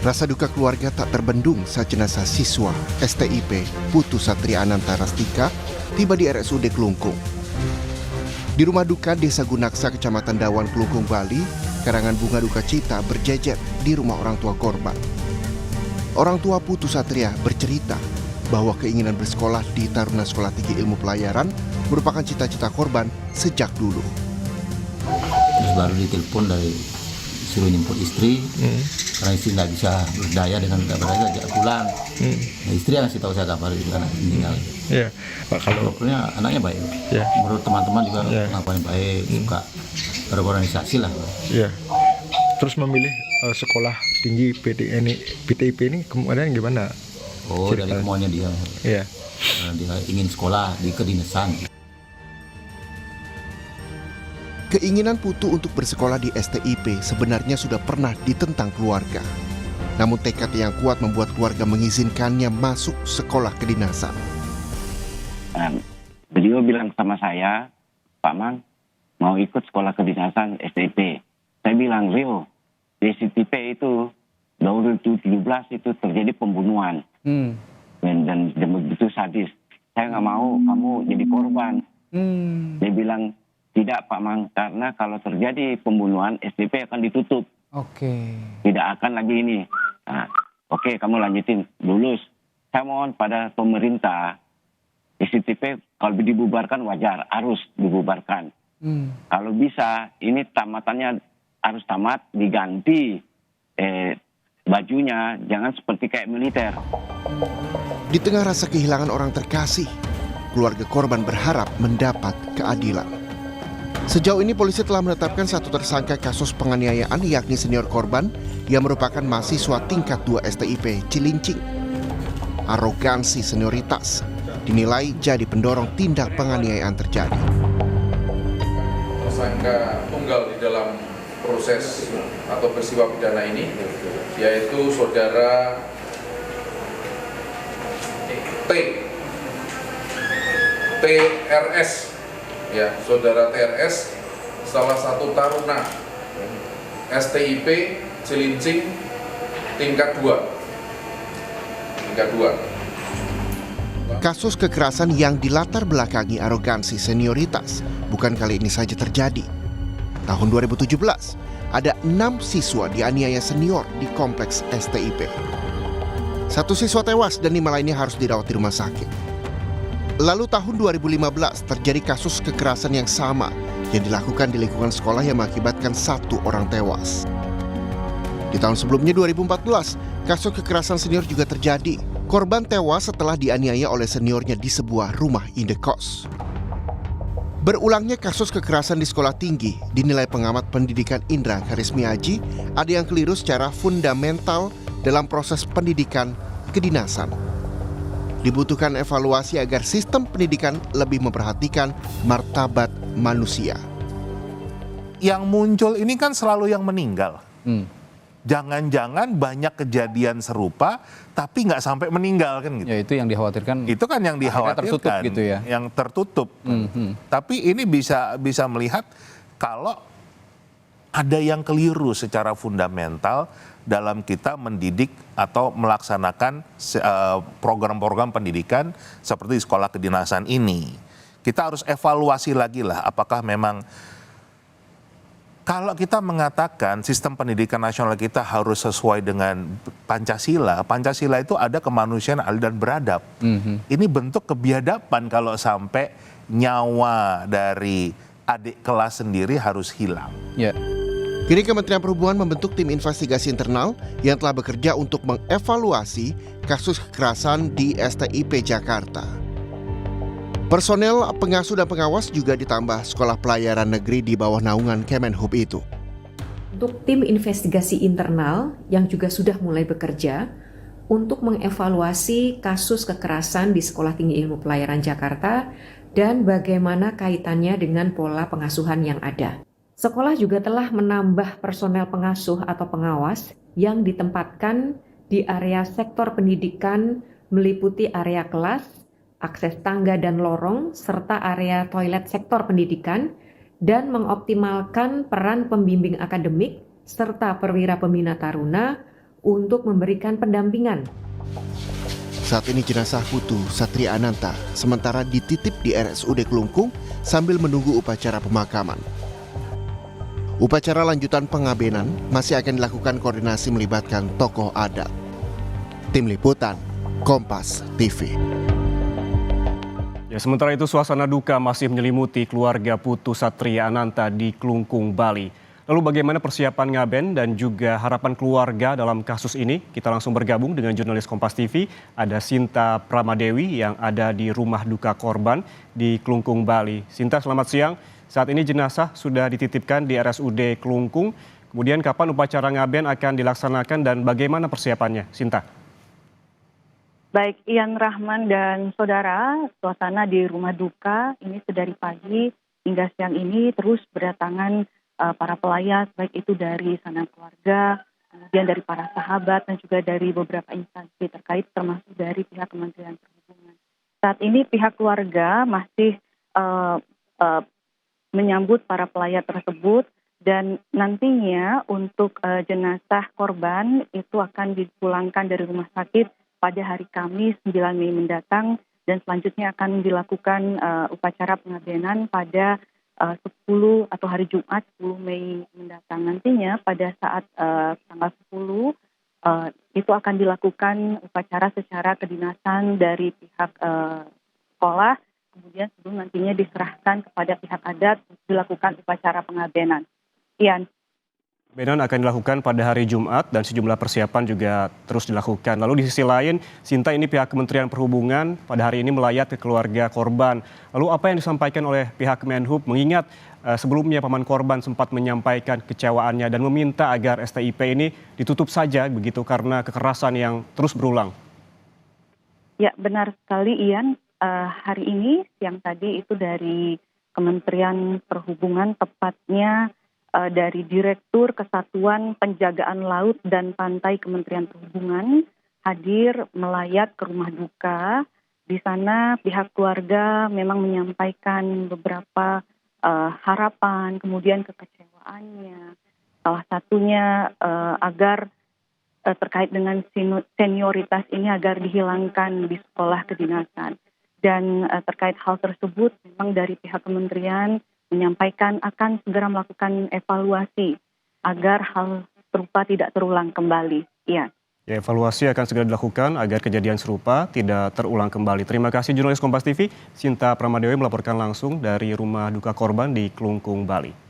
Rasa duka keluarga tak terbendung saat jenazah siswa STIP Putu Satria Ananta Rastika tiba di RSUD Kelungkung. Di rumah duka Desa Gunaksa, Kecamatan Dawan, Kelungkung, Bali, karangan bunga duka cita berjejer di rumah orang tua korban. Orang tua Putu Satria bercerita bahwa keinginan bersekolah di Taruna Sekolah Tinggi Ilmu Pelayaran merupakan cita-cita korban sejak dulu. Terus baru ditelepon dari suruh jemput istri, karena istri nggak bisa berdaya dengan nggak berdaya ajak pulang. Nah, istri yang ngasih tahu saya kabar itu anak meninggal. Iya, Pak, kalau Pokoknya anaknya baik. Ya. Menurut teman-teman juga ngapain baik, suka berorganisasi lah. Iya. Terus memilih sekolah tinggi PTIP ini kemudian gimana? Oh, dari kemauannya dia. Iya. Dia ingin sekolah di kedinasan. Keinginan Putu untuk bersekolah di STIP sebenarnya sudah pernah ditentang keluarga. Namun tekad yang kuat membuat keluarga mengizinkannya masuk sekolah kedinasan. Beliau bilang sama saya, Pak Man, mau ikut sekolah kedinasan STIP. Saya bilang, Rio, di STIP itu 2017 itu terjadi pembunuhan. Dan begitu sadis. Saya nggak mau kamu jadi korban. Dia bilang, tidak Pak Mang, karena kalau terjadi pembunuhan, STIP akan ditutup. Oke. Tidak akan lagi ini. Nah, oke, kamu lanjutin, lulus. Saya mohon pada pemerintah, STIP kalau dibubarkan wajar, harus dibubarkan. Kalau bisa, ini tamatannya harus tamat, diganti bajunya, jangan seperti kayak militer. Di tengah rasa kehilangan orang terkasih, keluarga korban berharap mendapat keadilan. Sejauh ini polisi telah menetapkan satu tersangka kasus penganiayaan yakni senior korban yang merupakan mahasiswa tingkat 2 STIP Cilincing. Arogansi senioritas dinilai jadi pendorong tindak penganiayaan terjadi. Tersangka tunggal di dalam proses atau peristiwa pidana ini yaitu saudara TRS, ya, saudara TRS, salah satu taruna STIP Cilincing tingkat 2. Kasus kekerasan yang dilatar belakangi arogansi senioritas bukan kali ini saja terjadi. Tahun 2017, ada 6 siswa dianiaya senior di kompleks STIP. 1 siswa tewas dan 5 lainnya harus dirawat di rumah sakit. Lalu tahun 2015 terjadi kasus kekerasan yang sama yang dilakukan di lingkungan sekolah yang mengakibatkan 1 orang tewas. Di tahun sebelumnya 2014, kasus kekerasan senior juga terjadi. Korban tewas setelah dianiaya oleh seniornya di sebuah rumah indekos. Berulangnya kasus kekerasan di sekolah tinggi dinilai pengamat pendidikan Indra Karismiaji ada yang keliru secara fundamental dalam proses pendidikan kedinasan. Dibutuhkan evaluasi agar sistem pendidikan lebih memperhatikan martabat manusia. Yang muncul ini kan selalu yang meninggal. Jangan-jangan banyak kejadian serupa tapi nggak sampai meninggal kan gitu. Ya itu yang dikhawatirkan. Itu kan yang dikhawatirkan. Tertutup gitu ya. Yang tertutup. Tapi ini bisa melihat kalau ada yang keliru secara fundamental dalam kita mendidik atau melaksanakan program-program pendidikan seperti di sekolah kedinasan ini. Kita harus evaluasi lagi lah apakah memang kalau kita mengatakan sistem pendidikan nasional kita harus sesuai dengan Pancasila, Pancasila itu ada kemanusiaan, adil dan beradab. Ini bentuk kebiadaban kalau sampai nyawa dari adik kelas sendiri harus hilang. Ya. Kini Kementerian Perhubungan membentuk tim investigasi internal yang telah bekerja untuk mengevaluasi kasus kekerasan di STIP Jakarta. Personel pengasuh dan pengawas juga ditambah sekolah pelayaran negeri di bawah naungan Kemenhub itu. Untuk tim investigasi internal yang juga sudah mulai bekerja untuk mengevaluasi kasus kekerasan di Sekolah Tinggi Ilmu Pelayaran Jakarta dan bagaimana kaitannya dengan pola pengasuhan yang ada. Sekolah juga telah menambah personel pengasuh atau pengawas yang ditempatkan di area sektor pendidikan meliputi area kelas, akses tangga dan lorong, serta area toilet sektor pendidikan, dan mengoptimalkan peran pembimbing akademik serta perwira pembina taruna untuk memberikan pendampingan. Saat ini jenazah Putu Satria Ananta sementara dititip di RSUD Kelungkung sambil menunggu upacara pemakaman. Upacara lanjutan pengabenan masih akan dilakukan koordinasi melibatkan tokoh adat. Tim Liputan, Kompas TV. Ya, sementara itu suasana duka masih menyelimuti keluarga Putu Satria Ananta di Kelungkung, Bali. Lalu bagaimana persiapan ngaben dan juga harapan keluarga dalam kasus ini? Kita langsung bergabung dengan jurnalis Kompas TV, ada Sinta Pramadewi yang ada di rumah duka korban di Kelungkung, Bali. Sinta, selamat siang. Saat ini jenazah sudah dititipkan di RSUD Kelungkung. Kemudian kapan upacara ngaben akan dilaksanakan dan bagaimana persiapannya? Sinta. Baik, Ian Rahman dan saudara, suasana di rumah duka ini sedari pagi hingga siang ini terus berdatangan para pelayat, baik itu dari sanak keluarga, kemudian dari para sahabat dan juga dari beberapa instansi terkait termasuk dari pihak Kementerian Perhubungan. Saat ini pihak keluarga masih menyambut para pelayat tersebut dan nantinya untuk jenazah korban itu akan dipulangkan dari rumah sakit pada hari Kamis 9 Mei mendatang dan selanjutnya akan dilakukan upacara pengabenan pada 10 atau hari Jumat 10 Mei mendatang. Nantinya pada saat tanggal 10 itu akan dilakukan upacara secara kedinasan dari pihak sekolah, kemudian sebelum nantinya diserahkan kepada pihak adat untuk dilakukan upacara pengabenan. Ian. Pengabenan akan dilakukan pada hari Jumat dan sejumlah persiapan juga terus dilakukan. Lalu di sisi lain, Sinta, ini pihak Kementerian Perhubungan pada hari ini melayat ke keluarga korban. Lalu apa yang disampaikan oleh pihak Kemenhub mengingat sebelumnya paman korban sempat menyampaikan kecewaannya dan meminta agar STIP ini ditutup saja begitu karena kekerasan yang terus berulang. Ya, benar sekali Ian. Hari ini siang tadi itu dari Kementerian Perhubungan, tepatnya dari Direktur Kesatuan Penjagaan Laut dan Pantai Kementerian Perhubungan hadir melayat ke rumah duka. Di sana pihak keluarga memang menyampaikan beberapa harapan, kemudian kekecewaannya. Salah satunya agar terkait dengan senioritas ini agar dihilangkan di sekolah kedinasan. Dan terkait hal tersebut memang dari pihak kementerian menyampaikan akan segera melakukan evaluasi agar hal serupa tidak terulang kembali. Iya. Ya, evaluasi akan segera dilakukan agar kejadian serupa tidak terulang kembali. Terima kasih jurnalis Kompas TV, Sinta Pramadewi melaporkan langsung dari rumah duka korban di Kelungkung, Bali.